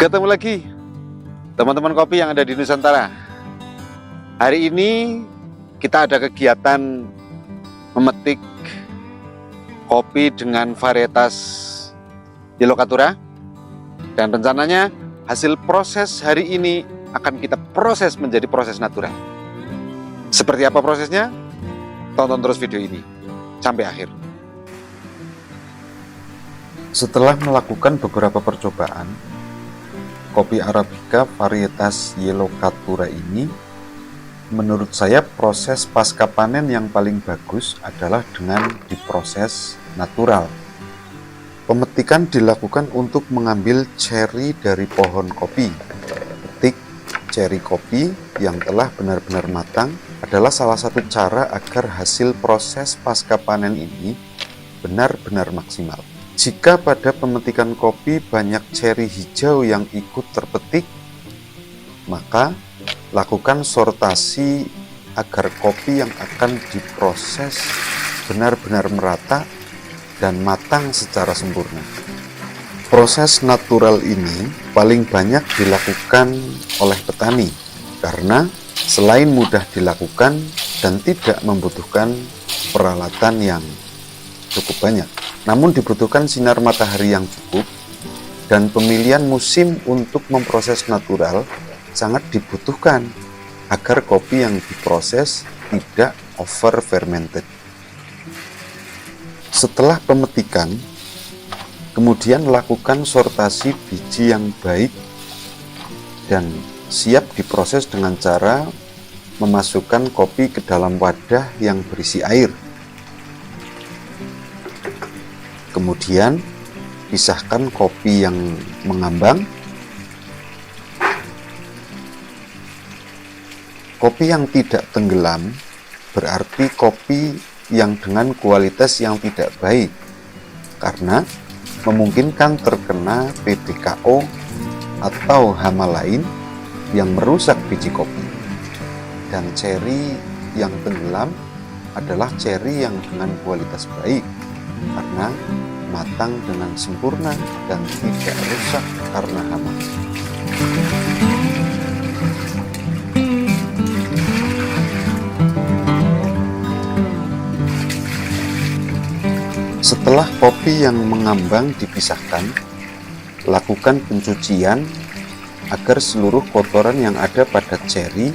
Ketemu lagi teman-teman kopi yang ada di Nusantara. Hari ini kita ada kegiatan memetik kopi dengan varietas Yellow Caturra, dan rencananya hasil proses hari ini akan kita proses menjadi proses natural. Seperti apa prosesnya? Tonton terus video ini sampai akhir. Setelah melakukan beberapa percobaan, kopi Arabica varietas Yellow Caturra ini, menurut saya proses pasca panen yang paling bagus adalah dengan diproses natural. Pemetikan dilakukan untuk mengambil ceri dari pohon kopi. Petik ceri kopi yang telah benar-benar matang adalah salah satu cara agar hasil proses pasca panen ini benar-benar maksimal. Jika pada pemetikan kopi banyak ceri hijau yang ikut terpetik, maka lakukan sortasi agar kopi yang akan diproses benar-benar merata dan matang secara sempurna. Proses natural ini paling banyak dilakukan oleh petani karena selain mudah dilakukan dan tidak membutuhkan peralatan yang cukup banyak, namun dibutuhkan sinar matahari yang cukup dan pemilihan musim untuk memproses natural sangat dibutuhkan agar kopi yang diproses tidak over fermented. Setelah pemetikan, kemudian lakukan sortasi biji yang baik dan siap diproses dengan cara memasukkan kopi ke dalam wadah yang berisi air. Kemudian pisahkan kopi yang mengambang. Kopi yang tidak tenggelam berarti kopi yang dengan kualitas yang tidak baik, karena memungkinkan terkena PDKO atau hama lain yang merusak biji kopi. Dan ceri yang tenggelam adalah ceri yang dengan kualitas baik, karena matang dengan sempurna dan tidak rusak karena hama. Setelah kopi yang mengambang dipisahkan, lakukan pencucian agar seluruh kotoran yang ada pada ceri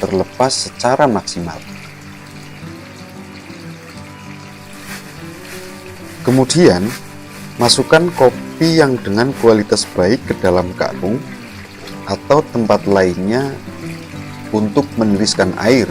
terlepas secara maksimal. Kemudian, masukkan kopi yang dengan kualitas baik ke dalam karung atau tempat lainnya untuk meniriskan air.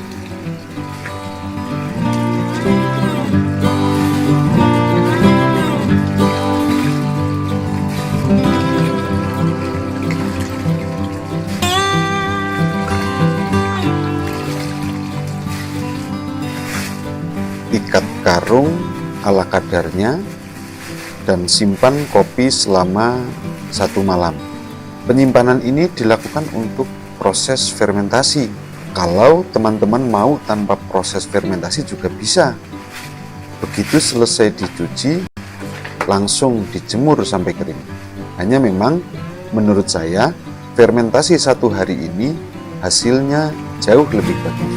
Ikat karung ala kadarnya dan simpan kopi selama 1 malam. Penyimpanan ini dilakukan untuk proses fermentasi. Kalau teman-teman mau tanpa proses fermentasi juga bisa. Begitu selesai dicuci, langsung dijemur sampai kering. Hanya memang menurut saya fermentasi 1 hari ini hasilnya jauh lebih bagus.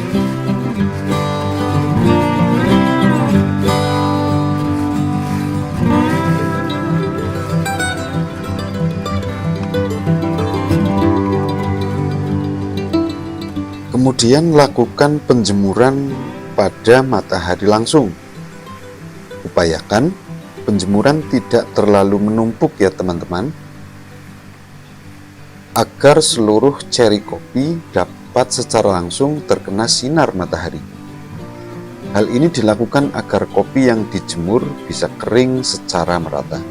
Kemudian lakukan penjemuran pada matahari langsung. Upayakan penjemuran tidak terlalu menumpuk ya teman-teman, agar seluruh ceri kopi dapat secara langsung terkena sinar matahari. Hal ini dilakukan agar kopi yang dijemur bisa kering secara merata.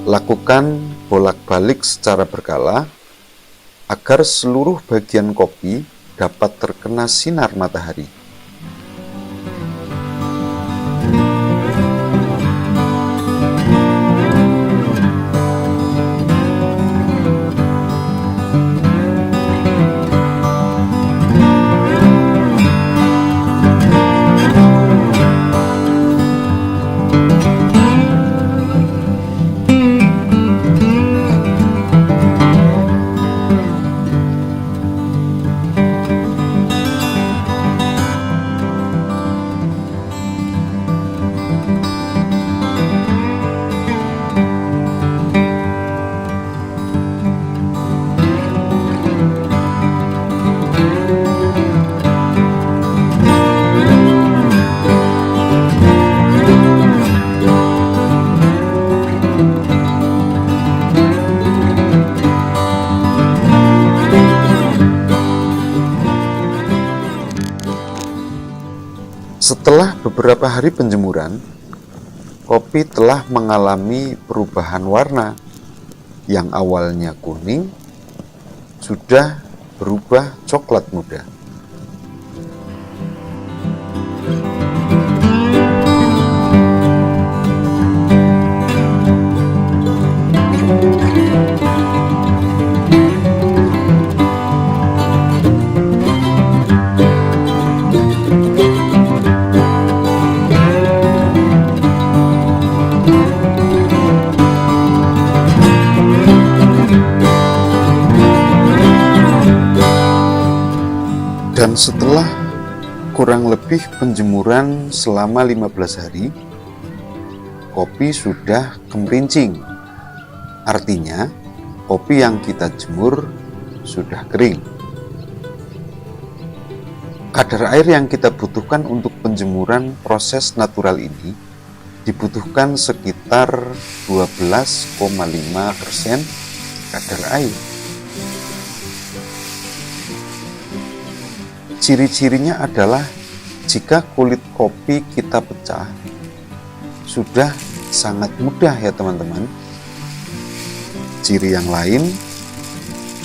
Lakukan bolak-balik secara berkala agar seluruh bagian kopi dapat terkena sinar matahari. Setelah beberapa hari penjemuran, kopi telah mengalami perubahan warna yang awalnya kuning sudah berubah coklat muda. Dan setelah kurang lebih penjemuran selama 15 hari, kopi sudah kemerincing. Artinya, kopi yang kita jemur sudah kering. Kadar air yang kita butuhkan untuk penjemuran proses natural ini dibutuhkan sekitar 12,5% kadar air. Ciri-cirinya adalah jika kulit kopi kita pecah, sudah sangat mudah ya teman-teman. Ciri yang lain,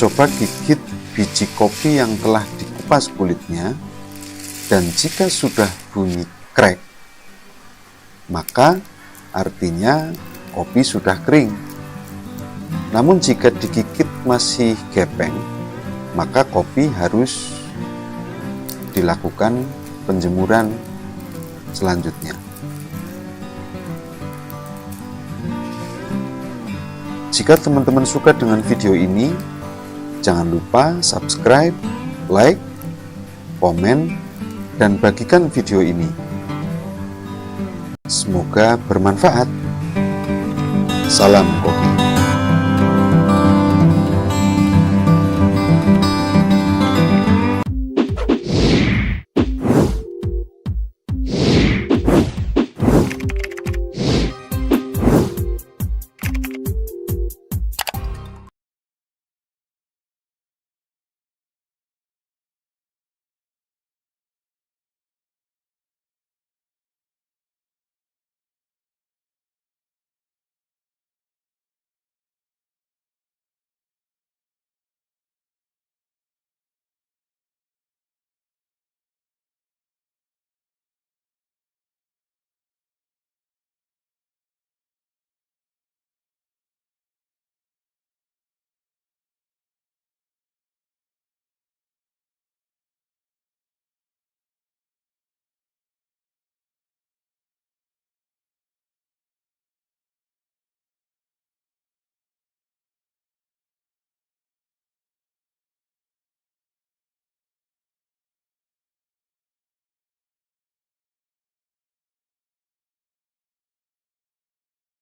coba gigit biji kopi yang telah dikupas kulitnya, dan jika sudah bunyi krek, maka artinya kopi sudah kering. Namun jika digigit masih gepeng, maka kopi harus dilakukan penjemuran selanjutnya. Jika teman-teman suka dengan video ini, jangan lupa subscribe, like, komen, dan bagikan video ini. Semoga bermanfaat. Salam kopi.